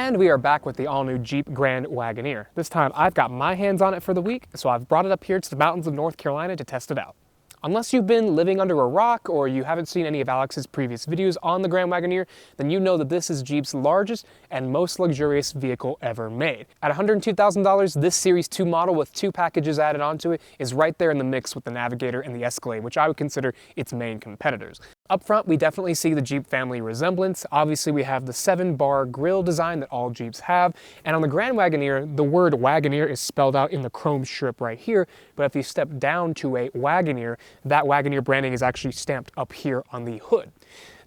And we are back with the all-new Jeep Grand Wagoneer. This time I've got my hands on it for the week, so I've brought it up here to the mountains of North Carolina to test it out. Unless you've been living under a rock or you haven't seen any of Alex's previous videos on the Grand Wagoneer, then you know that this is Jeep's largest and most luxurious vehicle ever made. At $102,000, this Series 2 model with two packages added onto it is right there in the mix with the Navigator and the Escalade, which I would consider its main competitors. Up front, we definitely see the Jeep family resemblance. Obviously, we have the 7-bar grille design that all Jeeps have, and on the Grand Wagoneer, the word Wagoneer is spelled out in the chrome strip right here, but if you step down to a Wagoneer, that Wagoneer branding is actually stamped up here on the hood.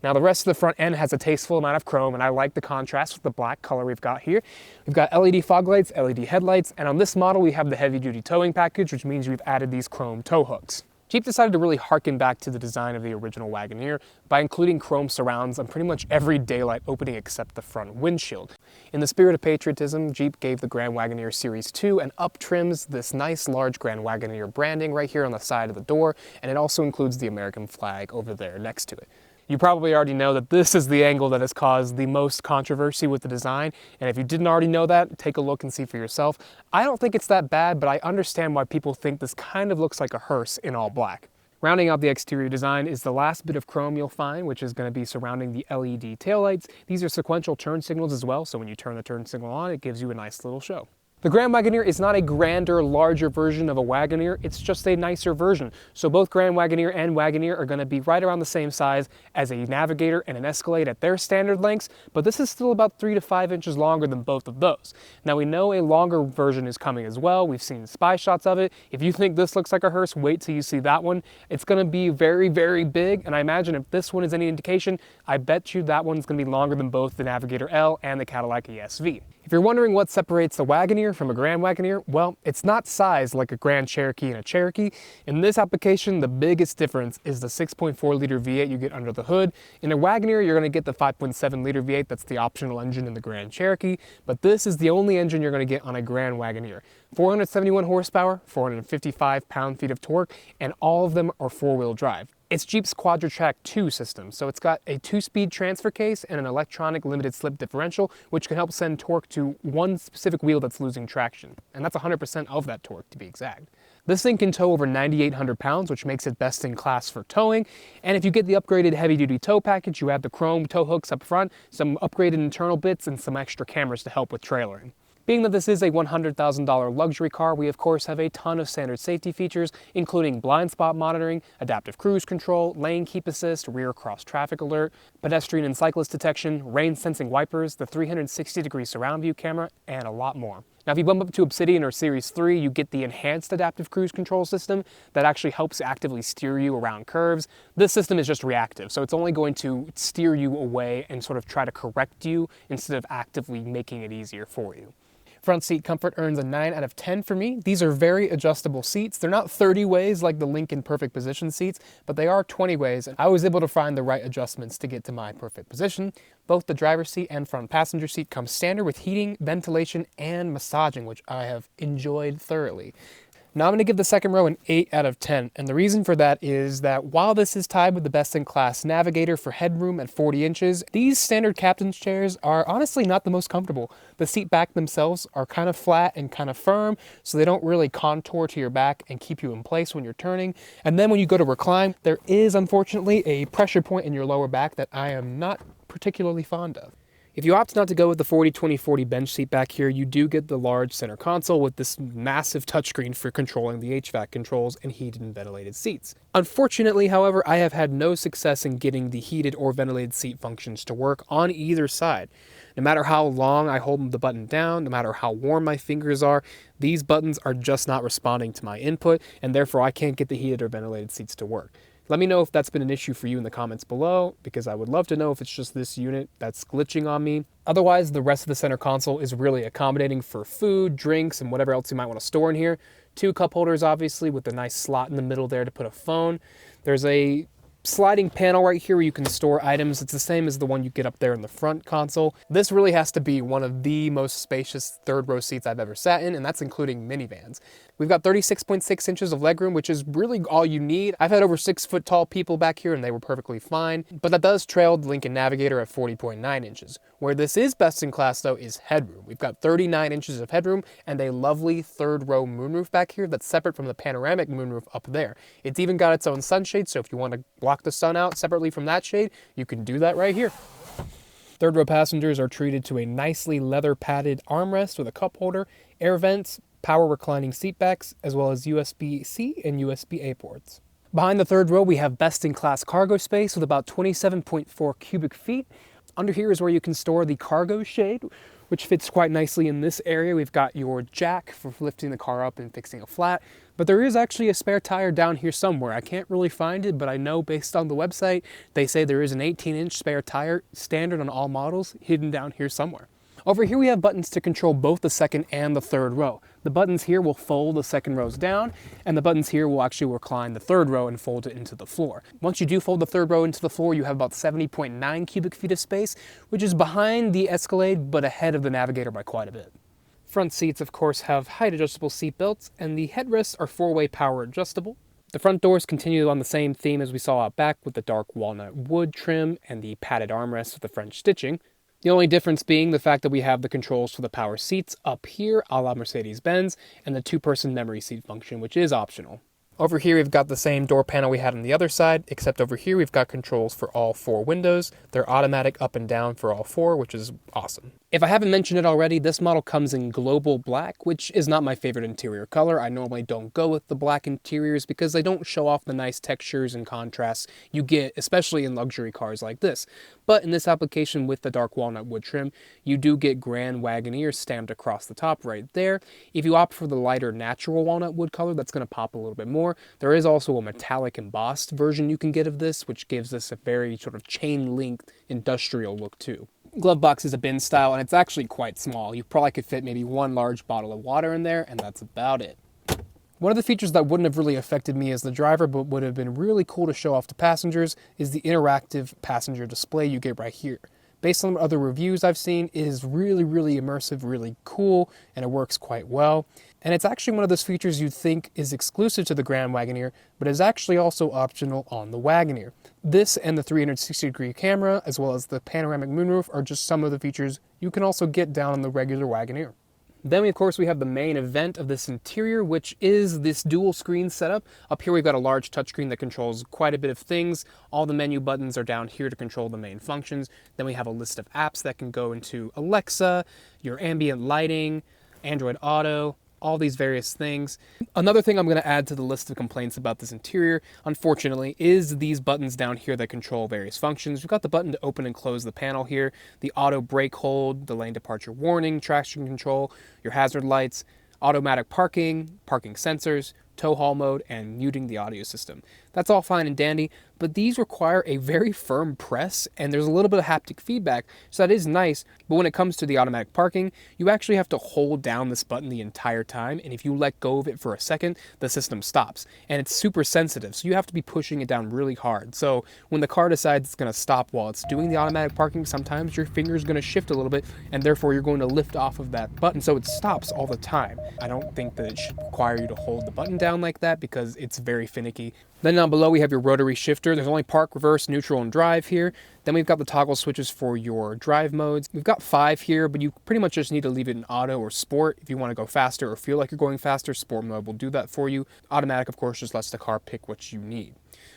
Now the rest of the front end has a tasteful amount of chrome, and I like the contrast with the black color we've got here. We've got LED fog lights, LED headlights, and on this model we have the heavy-duty towing package, which means we've added these chrome tow hooks. Jeep decided to really harken back to the design of the original Wagoneer by including chrome surrounds on pretty much every daylight opening except the front windshield. In the spirit of patriotism, Jeep gave the Grand Wagoneer Series 2 an up trims this nice large Grand Wagoneer branding right here on the side of the door, and it also includes the American flag over there next to it. You probably already know that this is the angle that has caused the most controversy with the design, and if you didn't already know that, take a look and see for yourself. I don't think it's that bad, but I understand why people think this kind of looks like a hearse in all black. Rounding out the exterior design is the last bit of chrome you'll find, which is going to be surrounding the LED taillights. These are sequential turn signals as well, so when you turn the turn signal on, it gives you a nice little show. The Grand Wagoneer is not a grander, larger version of a Wagoneer, it's just a nicer version. So both Grand Wagoneer and Wagoneer are going to be right around the same size as a Navigator and an Escalade at their standard lengths, but this is still about 3 to 5 inches longer than both of those. Now we know a longer version is coming as well, we've seen spy shots of it. If you think this looks like a hearse, wait till you see that one. It's going to be very, very big, and I imagine if this one is any indication, I bet you that one's going to be longer than both the Navigator L and the Cadillac ESV. If you're wondering what separates the Wagoneer from a Grand Wagoneer, well, it's not size like a Grand Cherokee and a Cherokee. In this application, the biggest difference is the 6.4 liter V8 you get under the hood. In a Wagoneer, you're going to get the 5.7 liter V8, that's the optional engine in the Grand Cherokee, but this is the only engine you're going to get on a Grand Wagoneer. 471 horsepower, 455 pound-feet of torque, and all of them are four-wheel drive. It's Jeep's Quadra-Track 2 system, so it's got a 2-speed transfer case and an electronic limited slip differential, which can help send torque to one specific wheel that's losing traction. And that's 100% of that torque, to be exact. This thing can tow over 9,800 pounds, which makes it best in class for towing. And if you get the upgraded heavy-duty tow package, you have the chrome tow hooks up front, some upgraded internal bits, and some extra cameras to help with trailering. Being that this is a $100,000 luxury car, we of course have a ton of standard safety features, including blind spot monitoring, adaptive cruise control, lane keep assist, rear cross traffic alert, pedestrian and cyclist detection, rain sensing wipers, the 360-degree surround view camera, and a lot more. Now if you bump up to Obsidian or Series 3, you get the enhanced adaptive cruise control system that actually helps actively steer you around curves. This system is just reactive, so it's only going to steer you away and sort of try to correct you instead of actively making it easier for you. Front seat comfort earns a 9 out of 10 for me. These are very adjustable seats. They're not 30 ways like the Lincoln Perfect Position seats, but they are 20 ways, and I was able to find the right adjustments to get to my perfect position. Both the driver's seat and front passenger seat come standard with heating, ventilation, and massaging, which I have enjoyed thoroughly. Now I'm going to give the second row an 8 out of 10, and the reason for that is that while this is tied with the best-in-class Navigator for headroom at 40 inches, these standard captain's chairs are honestly not the most comfortable. The seat back themselves are kind of flat and kind of firm, so they don't really contour to your back and keep you in place when you're turning. And then when you go to recline, there is unfortunately a pressure point in your lower back that I am not particularly fond of. If you opt not to go with the 40-20-40 bench seat back here, you do get the large center console with this massive touchscreen for controlling the HVAC controls and heated and ventilated seats. Unfortunately, however, I have had no success in getting the heated or ventilated seat functions to work on either side. No matter how long I hold the button down, no matter how warm my fingers are, these buttons are just not responding to my input, and therefore I can't get the heated or ventilated seats to work. Let me know if that's been an issue for you in the comments below, because I would love to know if it's just this unit that's glitching on me. Otherwise, the rest of the center console is really accommodating for food, drinks, and whatever else you might want to store in here. 2 cup holders, obviously, with a nice slot in the middle there to put a phone. There's a sliding panel right here where you can store items. It's the same as the one you get up there in the front console. This really has to be one of the most spacious third row seats I've ever sat in, and that's including minivans. We've got 36.6 inches of legroom, which is really all you need. I've had over 6-foot tall people back here and they were perfectly fine, but that does trail the Lincoln Navigator at 40.9 inches. Where this is best in class though is headroom. We've got 39 inches of headroom and a lovely third row moonroof back here that's separate from the panoramic moonroof up there. It's even got its own sunshade, so if you want to block the sun out separately from that shade, you can do that right here. Third row passengers are treated to a nicely leather padded armrest with a cup holder, air vents, power reclining seat backs, as well as USB-C and USB-A ports. Behind the third row, we have best-in-class cargo space with about 27.4 cubic feet. Under here is where you can store the cargo shade, which fits quite nicely in this area. We've got your jack for lifting the car up and fixing a flat, but there is actually a spare tire down here somewhere. I can't really find it, but I know based on the website, they say there is an 18-inch spare tire standard on all models hidden down here somewhere. Over here we have buttons to control both the second and the third row. The buttons here will fold the second rows down, and the buttons here will actually recline the third row and fold it into the floor. Once you do fold the third row into the floor, you have about 70.9 cubic feet of space, which is behind the Escalade, but ahead of the Navigator by quite a bit. Front seats, of course, have height adjustable seat belts, and the headrests are 4-way power adjustable. The front doors continue on the same theme as we saw out back with the dark walnut wood trim and the padded armrests with the French stitching. The only difference being the fact that we have the controls for the power seats up here, a la Mercedes-Benz, and the 2-person memory seat function, which is optional. Over here we've got the same door panel we had on the other side, except over here we've got controls for all 4 windows. They're automatic up and down for all 4, which is awesome. If I haven't mentioned it already, this model comes in global black, which is not my favorite interior color. I normally don't go with the black interiors because they don't show off the nice textures and contrasts you get, especially in luxury cars like this. But in this application with the dark walnut wood trim, you do get Grand Wagoneer stamped across the top right there. If you opt for the lighter natural walnut wood color, that's going to pop a little bit more. There is also a metallic embossed version you can get of this, which gives this a very sort of chain link industrial look too. Glove box is a bin style, and it's actually quite small. You probably could fit maybe 1 large bottle of water in there, and that's about it. One of the features that wouldn't have really affected me as the driver, but would have been really cool to show off to passengers, is the interactive passenger display you get right here. Based on other reviews I've seen, it is really, really immersive, really cool, and it works quite well. And it's actually one of those features you'd think is exclusive to the Grand Wagoneer, but is actually also optional on the Wagoneer. This and the 360-degree camera, as well as the panoramic moonroof, are just some of the features you can also get down on the regular Wagoneer. Then, of course, we have the main event of this interior, which is this dual screen setup. Up here, we've got a large touchscreen that controls quite a bit of things. All the menu buttons are down here to control the main functions. Then we have a list of apps that can go into Alexa, your ambient lighting, Android Auto, all these various things. Another thing I'm going to add to the list of complaints about this interior, unfortunately, is these buttons down here that control various functions. We've got the button to open and close the panel here, the auto brake hold, the lane departure warning, traction control, your hazard lights, automatic parking, parking sensors, tow haul mode, and muting the audio system. That's all fine and dandy, but these require a very firm press, and there's a little bit of haptic feedback, so that is nice. But when it comes to the automatic parking, you actually have to hold down this button the entire time, and if you let go of it for a second, the system stops. And it's super sensitive, so you have to be pushing it down really hard. So when the car decides it's going to stop while it's doing the automatic parking, sometimes your finger is going to shift a little bit, and therefore you're going to lift off of that button, so it stops all the time. I don't think that it should require you to hold the button down like that because it's very finicky. Then down below we have your rotary shifter. There's only park, reverse, neutral, and drive here. Then we've got the toggle switches for your drive modes. We've got 5 here, but you pretty much just need to leave it in auto or sport. If you want to go faster or feel like you're going faster, sport mode will do that for you. Automatic, of course, just lets the car pick what you need.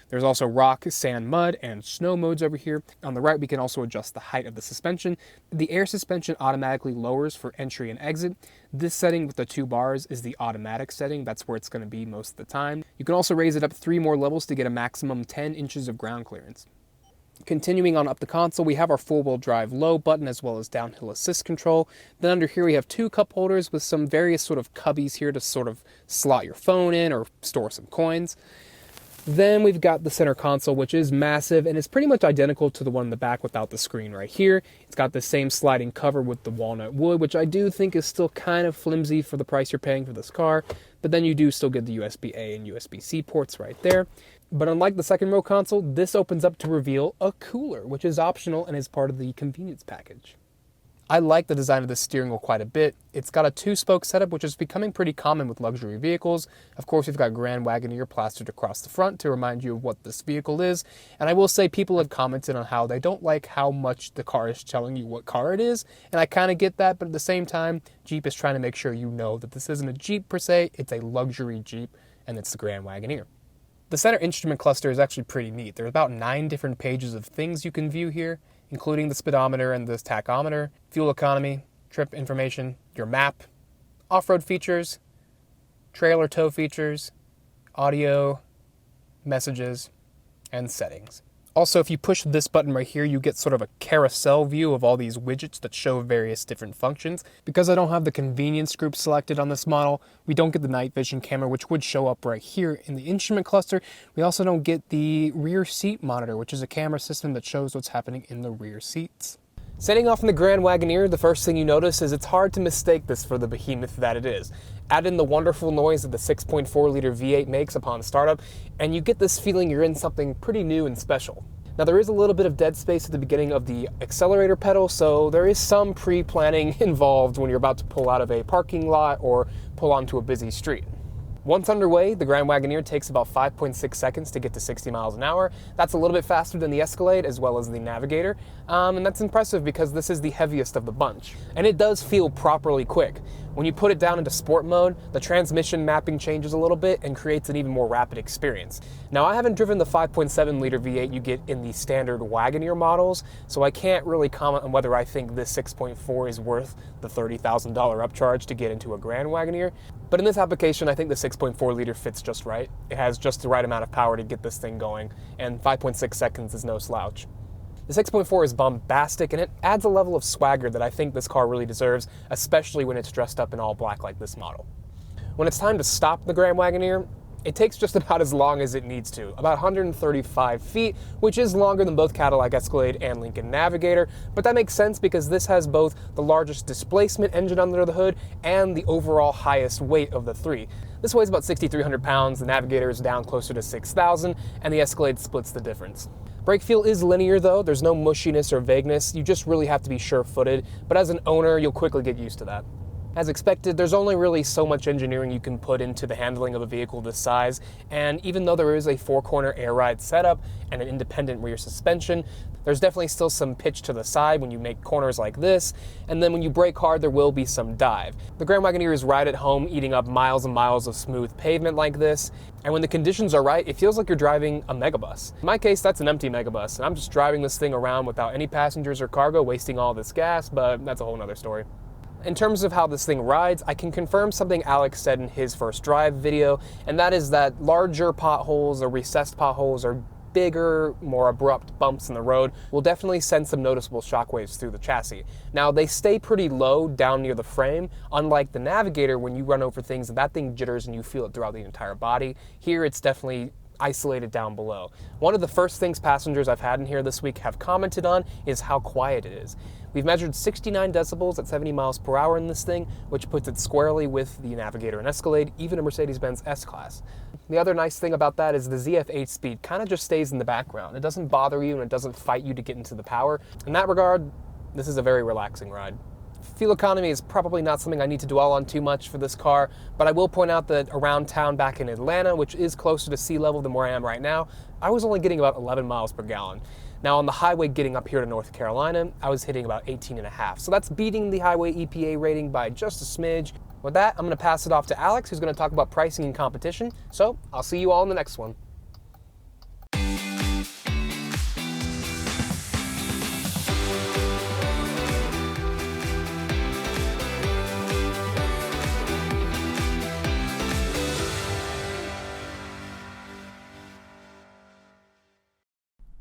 There's also rock, sand, mud, and snow modes over here. On the right, we can also adjust the height of the suspension. The air suspension automatically lowers for entry and exit. This setting with the 2 bars is the automatic setting. That's where it's going to be most of the time. You can also raise it up 3 more levels to get a maximum 10 inches of ground clearance. Continuing on up the console, we have our 4-wheel drive low button as well as downhill assist control. Then under here we have 2 cup holders with some various sort of cubbies here to sort of slot your phone in or store some coins. Then we've got the center console, which is massive and is pretty much identical to the one in the back without the screen right here. It's got the same sliding cover with the walnut wood, which I do think is still kind of flimsy for the price you're paying for this car. But then you do still get the USB-A and USB-C ports right there. But unlike the second row console, this opens up to reveal a cooler, which is optional and is part of the convenience package. I like the design of the steering wheel quite a bit. It's got a 2-spoke setup, which is becoming pretty common with luxury vehicles. Of course, we've got Grand Wagoneer plastered across the front to remind you of what this vehicle is. And I will say people have commented on how they don't like how much the car is telling you what car it is. And I kind of get that, but at the same time, Jeep is trying to make sure you know that this isn't a Jeep per se, it's a luxury Jeep, and it's the Grand Wagoneer. The center instrument cluster is actually pretty neat. There's about 9 different pages of things you can view here, including the speedometer and the tachometer, fuel economy, trip information, your map, off-road features, trailer tow features, audio, messages, and settings. Also, if you push this button right here, you get sort of a carousel view of all these widgets that show various different functions. Because I don't have the convenience group selected on this model, we don't get the night vision camera, which would show up right here in the instrument cluster. We also don't get the rear seat monitor, which is a camera system that shows what's happening in the rear seats. Setting off in the Grand Wagoneer, the first thing you notice is it's hard to mistake this for the behemoth that it is. Add in the wonderful noise that the 6.4-liter V8 makes upon startup, and you get this feeling you're in something pretty new and special. Now there is a little bit of dead space at the beginning of the accelerator pedal, so there is some pre-planning involved when you're about to pull out of a parking lot or pull onto a busy street. Once underway, the Grand Wagoneer takes about 5.6 seconds to get to 60 miles an hour. That's a little bit faster than the Escalade as well as the Navigator, and that's impressive because this is the heaviest of the bunch. And it does feel properly quick. When you put it down into sport mode, the transmission mapping changes a little bit and creates an even more rapid experience. Now, I haven't driven the 5.7-liter V8 you get in the standard Wagoneer models, so I can't really comment on whether I think this 6.4 is worth the $30,000 upcharge to get into a Grand Wagoneer. But in this application, I think the 6.4-liter fits just right. It has just the right amount of power to get this thing going, and 5.6 seconds is no slouch. The 6.4 is bombastic, and it adds a level of swagger that I think this car really deserves, especially when it's dressed up in all black like this model. When it's time to stop the Grand Wagoneer, it takes just about as long as it needs to, about 135 feet, which is longer than both Cadillac Escalade and Lincoln Navigator, but that makes sense because this has both the largest displacement engine under the hood and the overall highest weight of the three. This weighs about 6,300 pounds, the Navigator is down closer to 6,000, and the Escalade splits the difference. Brake feel is linear though, there's no mushiness or vagueness, you just really have to be sure-footed, but as an owner, you'll quickly get used to that. As expected, there's only really so much engineering you can put into the handling of a vehicle this size, and even though there is a 4-corner air ride setup and an independent rear suspension, there's definitely still some pitch to the side when you make corners like this, and then when you brake hard, there will be some dive. The Grand Wagoneer is right at home, eating up miles and miles of smooth pavement like this, and when the conditions are right, it feels like you're driving a megabus. In my case, that's an empty megabus, and I'm just driving this thing around without any passengers or cargo, wasting all this gas, but that's a whole nother story. In terms of how this thing rides, I can confirm something Alex said in his first drive video, and that is that larger potholes or recessed potholes or bigger, more abrupt bumps in the road will definitely send some noticeable shockwaves through the chassis. Now, they stay pretty low down near the frame, unlike the Navigator. When you run over things, that thing jitters and you feel it throughout the entire body. Here, it's definitely isolated down below. One of the first things passengers I've had in here this week have commented on is how quiet it is. We've measured 69 decibels at 70 miles per hour in this thing, which puts it squarely with the Navigator and Escalade, even a Mercedes-Benz S-Class. The other nice thing about that is the ZF8 speed kind of just stays in the background. It doesn't bother you and it doesn't fight you to get into the power. In that regard, this is a very relaxing ride. Fuel economy is probably not something I need to dwell on too much for this car, but I will point out that around town back in Atlanta, which is closer to sea level than where I am right now, I was only getting about 11 miles per gallon. Now on the highway getting up here to North Carolina, I was hitting about 18.5. So that's beating the highway EPA rating by just a smidge. With that, I'm going to pass it off to Alex, who's going to talk about pricing and competition. So I'll see you all in the next one.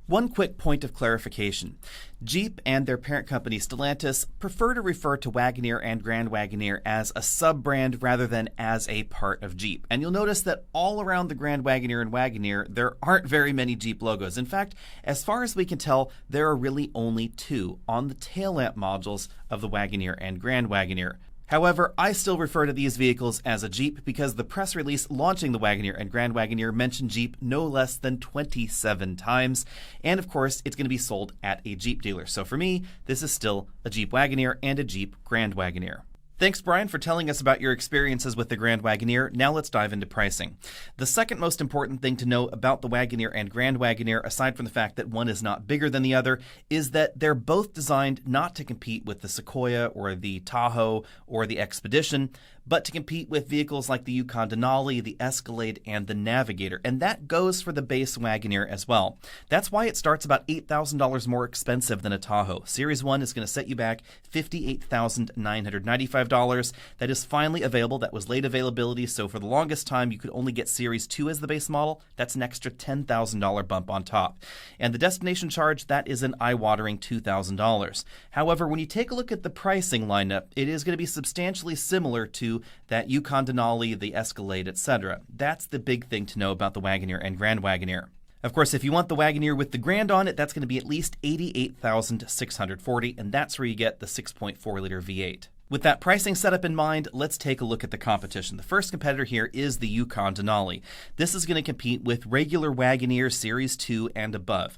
One quick point of clarification. Jeep and their parent company Stellantis prefer to refer to Wagoneer and Grand Wagoneer as a sub-brand rather than as a part of Jeep. And you'll notice that all around the Grand Wagoneer and Wagoneer, there aren't very many Jeep logos. In fact, as far as we can tell, there are really only 2 on the tail lamp modules of the Wagoneer and Grand Wagoneer. However, I still refer to these vehicles as a Jeep because the press release launching the Wagoneer and Grand Wagoneer mentioned Jeep no less than 27 times. And of course, it's going to be sold at a Jeep dealer. So for me, this is still a Jeep Wagoneer and a Jeep Grand Wagoneer. Thanks, Brian, for telling us about your experiences with the Grand Wagoneer. Now let's dive into pricing. The second most important thing to know about the Wagoneer and Grand Wagoneer, aside from the fact that one is not bigger than the other, is that they're both designed not to compete with the Sequoia or the Tahoe or the Expedition, but to compete with vehicles like the Yukon Denali, the Escalade, and the Navigator. And that goes for the base Wagoneer as well. That's why it starts about $8,000 more expensive than a Tahoe. Series 1 is going to set you back $58,995. That is finally available. That was late availability, so for the longest time, you could only get Series 2 as the base model. That's an extra $10,000 bump on top. And the destination charge, that is an eye-watering $2,000. However, when you take a look at the pricing lineup, it is going to be substantially similar to that Yukon Denali, the Escalade, etc. That's the big thing to know about the Wagoneer and Grand Wagoneer. Of course, if you want the Wagoneer with the Grand on it, that's going to be at least $88,640, and that's where you get the 6.4-liter V8. With that pricing setup in mind, let's take a look at the competition. The first competitor here is the Yukon Denali. This is going to compete with regular Wagoneer Series 2 and above.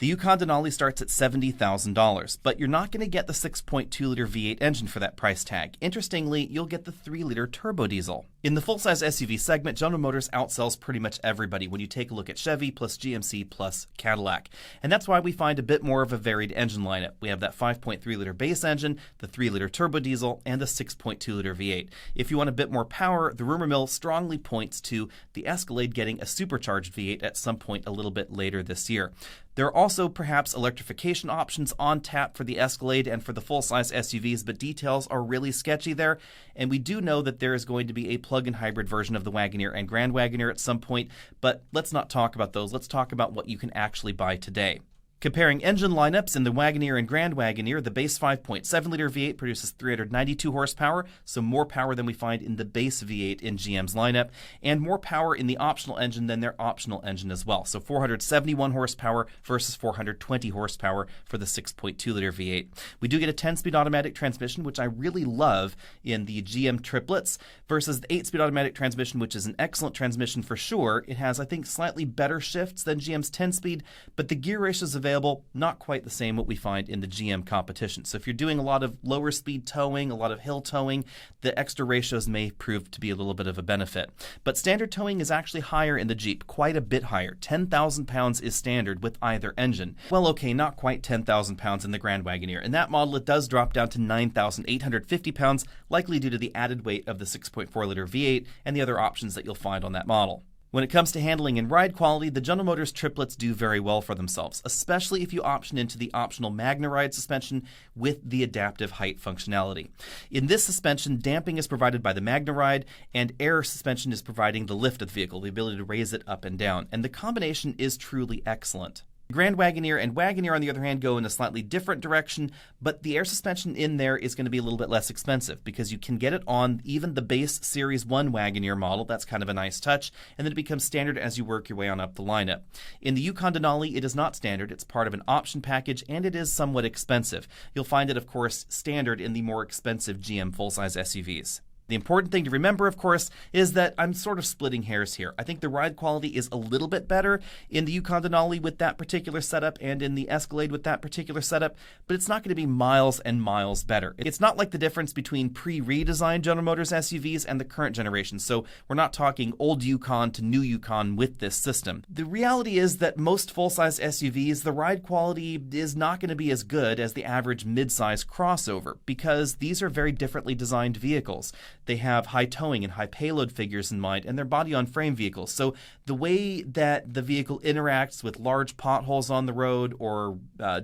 The Yukon Denali starts at $70,000, but you're not going to get the 6.2-liter V8 engine for that price tag. Interestingly, you'll get the 3-liter turbo diesel. In the full-size SUV segment, General Motors outsells pretty much everybody when you take a look at Chevy plus GMC plus Cadillac. And that's why we find a bit more of a varied engine lineup. We have that 5.3-liter base engine, the 3-liter turbo diesel, and the 6.2-liter V8. If you want a bit more power, the rumor mill strongly points to the Escalade getting a supercharged V8 at some point a little bit later this year. There are also perhaps electrification options on tap for the Escalade and for the full-size SUVs, but details are really sketchy there. And we do know that there is going to be a plug-in hybrid version of the Wagoneer and Grand Wagoneer at some point, but let's not talk about those. Let's talk about what you can actually buy today. Comparing engine lineups in the Wagoneer and Grand Wagoneer, the base 5.7-liter V8 produces 392 horsepower, so more power than we find in the base V8 in GM's lineup, and more power in the optional engine than their optional engine as well. So 471 horsepower versus 420 horsepower for the 6.2-liter V8. We do get a 10-speed automatic transmission, which I really love in the GM triplets, versus the 8-speed automatic transmission, which is an excellent transmission for sure. It has, I think, slightly better shifts than GM's 10-speed, but the gear ratios available not quite the same what we find in the GM competition. So if you're doing a lot of lower speed towing, a lot of hill towing, the extra ratios may prove to be a little bit of a benefit. But standard towing is actually higher in the Jeep, quite a bit higher. 10,000 pounds is standard with either engine. Well, okay, not quite 10,000 pounds in the Grand Wagoneer. In that model, it does drop down to 9,850 pounds, likely due to the added weight of the 6.4-liter V8 and the other options that you'll find on that model. When it comes to handling and ride quality, the General Motors triplets do very well for themselves, especially if you option into the optional MagnaRide suspension with the adaptive height functionality. In this suspension, damping is provided by the MagnaRide, and air suspension is providing the lift of the vehicle, the ability to raise it up and down, and the combination is truly excellent. Grand Wagoneer and Wagoneer, on the other hand, go in a slightly different direction, but the air suspension in there is going to be a little bit less expensive because you can get it on even the base Series 1 Wagoneer model. That's kind of a nice touch, and then it becomes standard as you work your way on up the lineup. In the Yukon Denali, it is not standard. It's part of an option package, and it is somewhat expensive. You'll find it, of course, standard in the more expensive GM full-size SUVs. The important thing to remember, of course, is that I'm sort of splitting hairs here. I think the ride quality is a little bit better in the Yukon Denali with that particular setup and in the Escalade with that particular setup, but it's not going to be miles and miles better. It's not like the difference between pre-redesigned General Motors SUVs and the current generation, so we're not talking old Yukon to new Yukon with this system. The reality is that most full-size SUVs, the ride quality is not going to be as good as the average mid-size crossover because these are very differently designed vehicles. They have high towing and high payload figures in mind, and they're body-on-frame vehicles. So the way that the vehicle interacts with large potholes on the road or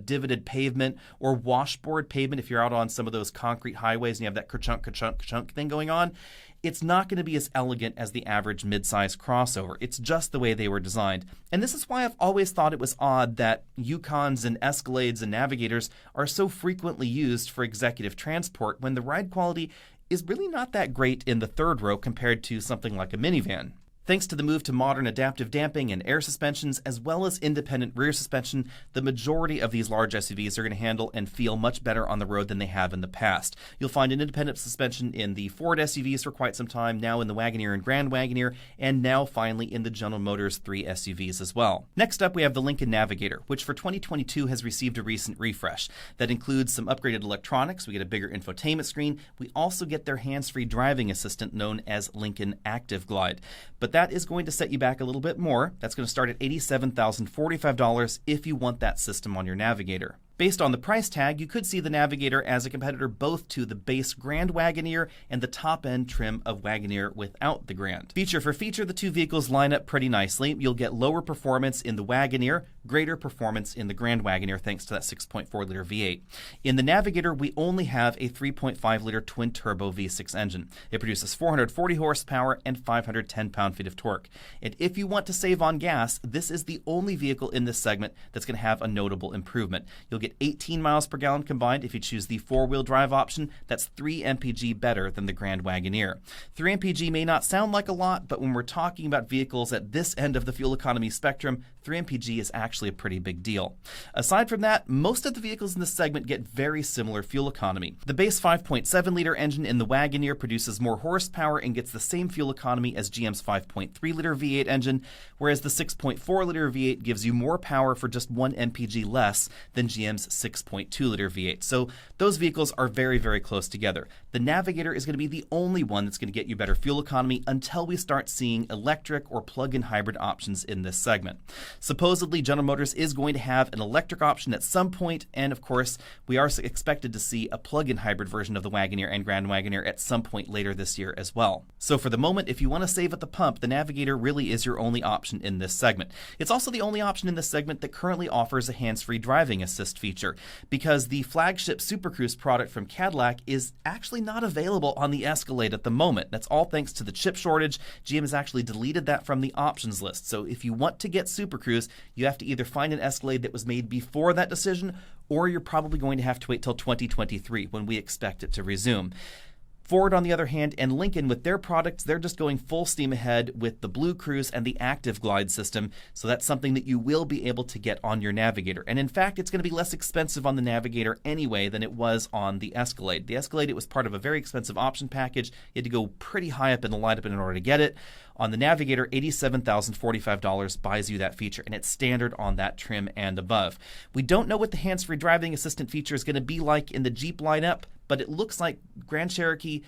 divoted pavement or washboard pavement, if you're out on some of those concrete highways and you have that ka-chunk, ka-chunk, ka-chunk thing going on, it's not going to be as elegant as the average mid-size crossover. It's just the way they were designed. And this is why I've always thought it was odd that Yukons and Escalades and Navigators are so frequently used for executive transport when the ride quality is really not that great in the third row compared to something like a minivan. Thanks to the move to modern adaptive damping and air suspensions, as well as independent rear suspension, the majority of these large SUVs are going to handle and feel much better on the road than they have in the past. You'll find an independent suspension in the Ford SUVs for quite some time, now in the Wagoneer and Grand Wagoneer, and now finally in the General Motors 3 SUVs as well. Next up, we have the Lincoln Navigator, which for 2022 has received a recent refresh. That includes some upgraded electronics. We get a bigger infotainment screen. We also get their hands-free driving assistant known as Lincoln Active Glide. But that is going to set you back a little bit more. That's going to start at $87,045 if you want that system on your Navigator. Based on the price tag, you could see the Navigator as a competitor both to the base Grand Wagoneer and the top-end trim of Wagoneer without the Grand. Feature for feature, the two vehicles line up pretty nicely. You'll get lower performance in the Wagoneer, greater performance in the Grand Wagoneer thanks to that 6.4-liter V8. In the Navigator, we only have a 3.5-liter twin-turbo V6 engine. It produces 440 horsepower and 510 pound-feet of torque. And if you want to save on gas, this is the only vehicle in this segment that's going to have a notable improvement. You'll get 18 miles per gallon combined if you choose the four-wheel drive option. That's 3 mpg better than the Grand Wagoneer. 3 mpg may not sound like a lot, but when we're talking about vehicles at this end of the fuel economy spectrum, 3 mpg is actually a pretty big deal. Aside from that, most of the vehicles in this segment get very similar fuel economy. The base 5.7-liter engine in the Wagoneer produces more horsepower and gets the same fuel economy as GM's 5.3-liter V8 engine, whereas the 6.4-liter V8 gives you more power for just 1 mpg less than GM's 6.2-liter V8. So those vehicles are very, very close together. The Navigator is going to be the only one that's going to get you better fuel economy until we start seeing electric or plug-in hybrid options in this segment. Supposedly, General Motors is going to have an electric option at some point, and of course, we are expected to see a plug-in hybrid version of the Wagoneer and Grand Wagoneer at some point later this year as well. So for the moment, if you want to save at the pump, the Navigator really is your only option in this segment. It's also the only option in this segment that currently offers a hands-free driving assist feature, because the flagship Super Cruise product from Cadillac is actually not available on the Escalade at the moment. That's all thanks to the chip shortage. GM has actually deleted that from the options list. So if you want to get Super Cruise, you have to either find an Escalade that was made before that decision, or you're probably going to have to wait till 2023 when we expect it to resume. Ford, on the other hand, and Lincoln, with their products, they're just going full steam ahead with the Blue Cruise and the Active Glide system, so that's something that you will be able to get on your Navigator. And in fact, it's going to be less expensive on the Navigator anyway than it was on the Escalade. The Escalade, it was part of a very expensive option package. You had to go pretty high up in the lineup in order to get it. On the Navigator, $87,045 buys you that feature, and it's standard on that trim and above. We don't know what the hands-free driving assistant feature is going to be like in the Jeep lineup, but it looks like Grand Cherokee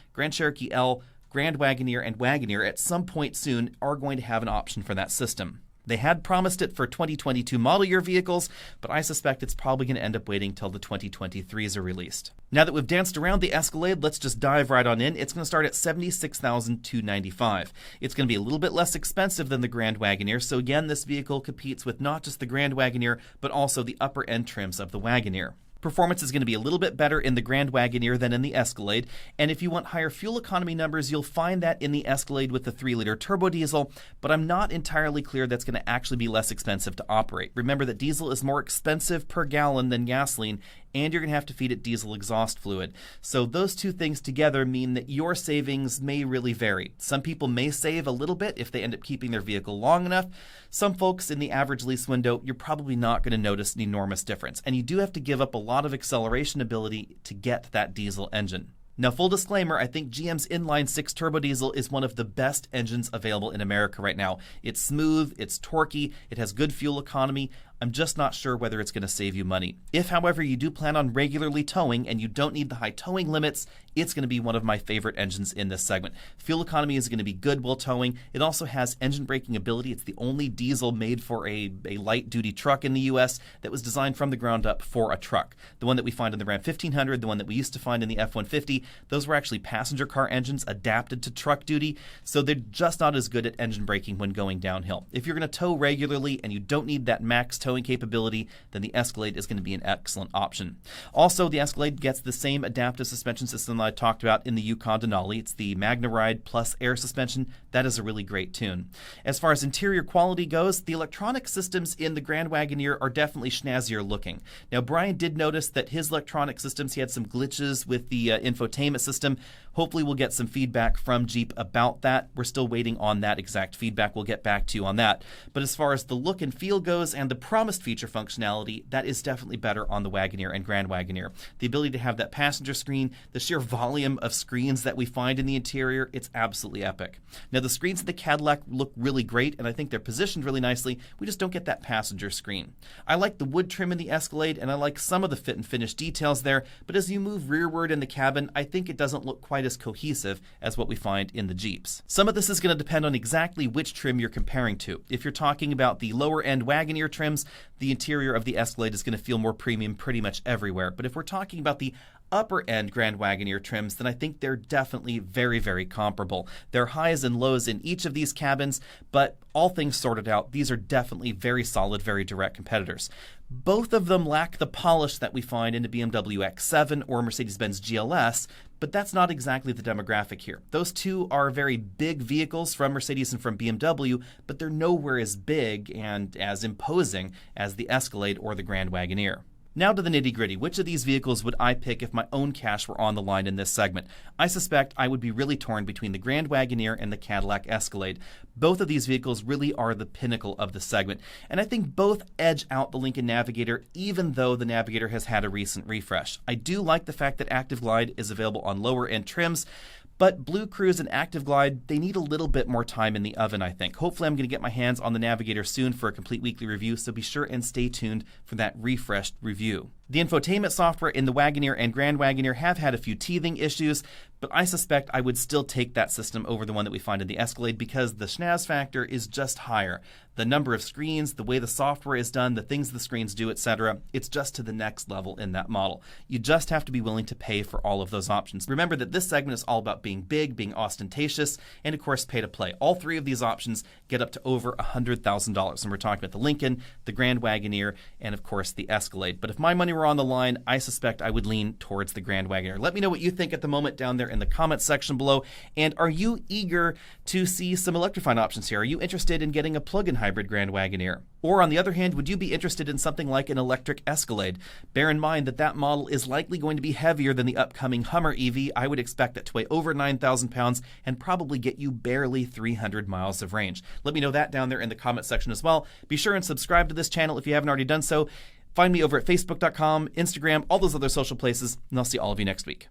L, Grand Wagoneer, and Wagoneer at some point soon are going to have an option for that system. They had promised it for 2022 model year vehicles, but I suspect it's probably going to end up waiting till the 2023s are released. Now that we've danced around the Escalade, let's just dive right on in. It's going to start at $76,295. It's going to be a little bit less expensive than the Grand Wagoneer, so again, this vehicle competes with not just the Grand Wagoneer, but also the upper end trims of the Wagoneer. Performance is going to be a little bit better in the Grand Wagoneer than in the Escalade, and if you want higher fuel economy numbers, you'll find that in the Escalade with the 3-liter turbo diesel, but I'm not entirely clear that's going to actually be less expensive to operate. Remember that diesel is more expensive per gallon than gasoline, and you're going to have to feed it diesel exhaust fluid. So those two things together mean that your savings may really vary. Some people may save a little bit if they end up keeping their vehicle long enough. Some folks in the average lease window, you're probably not going to notice an enormous difference. And you do have to give up a lot of acceleration ability to get that diesel engine. Now, full disclaimer, I think GM's inline-6 turbo diesel is one of the best engines available in America right now. It's smooth, it's torquey, it has good fuel economy. I'm just not sure whether it's going to save you money. If, however, you do plan on regularly towing and you don't need the high towing limits, it's going to be one of my favorite engines in this segment. Fuel economy is going to be good while towing. It also has engine braking ability. It's the only diesel made for a light-duty truck in the U.S. that was designed from the ground up for a truck. The one that we find in the Ram 1500, the one that we used to find in the F-150, those were actually passenger car engines adapted to truck duty, so they're just not as good at engine braking when going downhill. If you're going to tow regularly and you don't need that max towing capability, then the Escalade is going to be an excellent option. Also, the Escalade gets the same adaptive suspension system that I talked about in the Yukon Denali. It's the MagnaRide Plus Air suspension. That is a really great tune. As far as interior quality goes, the electronic systems in the Grand Wagoneer are definitely snazzier looking. Now, Brian did notice that his electronic systems, he had some glitches with the infotainment system. Hopefully we'll get some feedback from Jeep about that. We're still waiting on that exact feedback. We'll get back to you on that. But as far as the look and feel goes and the promised feature functionality, that is definitely better on the Wagoneer and Grand Wagoneer. The ability to have that passenger screen, the sheer volume of screens that we find in the interior, it's absolutely epic. Now, the screens in the Cadillac look really great, and I think they're positioned really nicely. We just don't get that passenger screen. I like the wood trim in the Escalade, and I like some of the fit and finish details there, but as you move rearward in the cabin, I think it doesn't look quite as cohesive as what we find in the Jeeps. Some of this is going to depend on exactly which trim you're comparing to. If you're talking about the lower-end Wagoneer trims, the interior of the Escalade is going to feel more premium pretty much everywhere. But if we're talking about the upper-end Grand Wagoneer trims, then I think they're definitely very, very comparable. There are highs and lows in each of these cabins, but all things sorted out, these are definitely very solid, very direct competitors. Both of them lack the polish that we find in the BMW X7 or Mercedes-Benz GLS, but that's not exactly the demographic here. Those two are very big vehicles from Mercedes and from BMW, but they're nowhere as big and as imposing as the Escalade or the Grand Wagoneer. Now to the nitty-gritty. Which of these vehicles would I pick if my own cash were on the line in this segment? I suspect I would be really torn between the Grand Wagoneer and the Cadillac Escalade. Both of these vehicles really are the pinnacle of the segment, and I think both edge out the Lincoln Navigator, even though the Navigator has had a recent refresh. I do like the fact that Active Glide is available on lower-end trims, but Blue Cruise and Active Glide, they need a little bit more time in the oven, I think. Hopefully I'm going to get my hands on the Navigator soon for a complete weekly review, so be sure and stay tuned for that refreshed review. The infotainment software in the Wagoneer and Grand Wagoneer have had a few teething issues, but I suspect I would still take that system over the one that we find in the Escalade because the snaz factor is just higher. The number of screens, the way the software is done, the things the screens do, etc., it's just to the next level in that model. You just have to be willing to pay for all of those options. Remember that this segment is all about being big, being ostentatious, and of course pay to play. All three of these options get up to over $100,000, and we're talking about the Lincoln, the Grand Wagoneer, and of course the Escalade. But if my money were on the line, I suspect I would lean towards the Grand Wagoneer. Let me know what you think at the moment down there in the comments section below. And are you eager to see some electrifying options here? Are you interested in getting a plug-in hybrid Grand Wagoneer? Or on the other hand, would you be interested in something like an electric Escalade? Bear in mind that that model is likely going to be heavier than the upcoming Hummer EV. I would expect it to weigh over 9,000 pounds and probably get you barely 300 miles of range. Let me know that down there in the comment section as well. Be sure and subscribe to this channel if you haven't already done so. Find me over at facebook.com, Instagram, all those other social places, and I'll see all of you next week.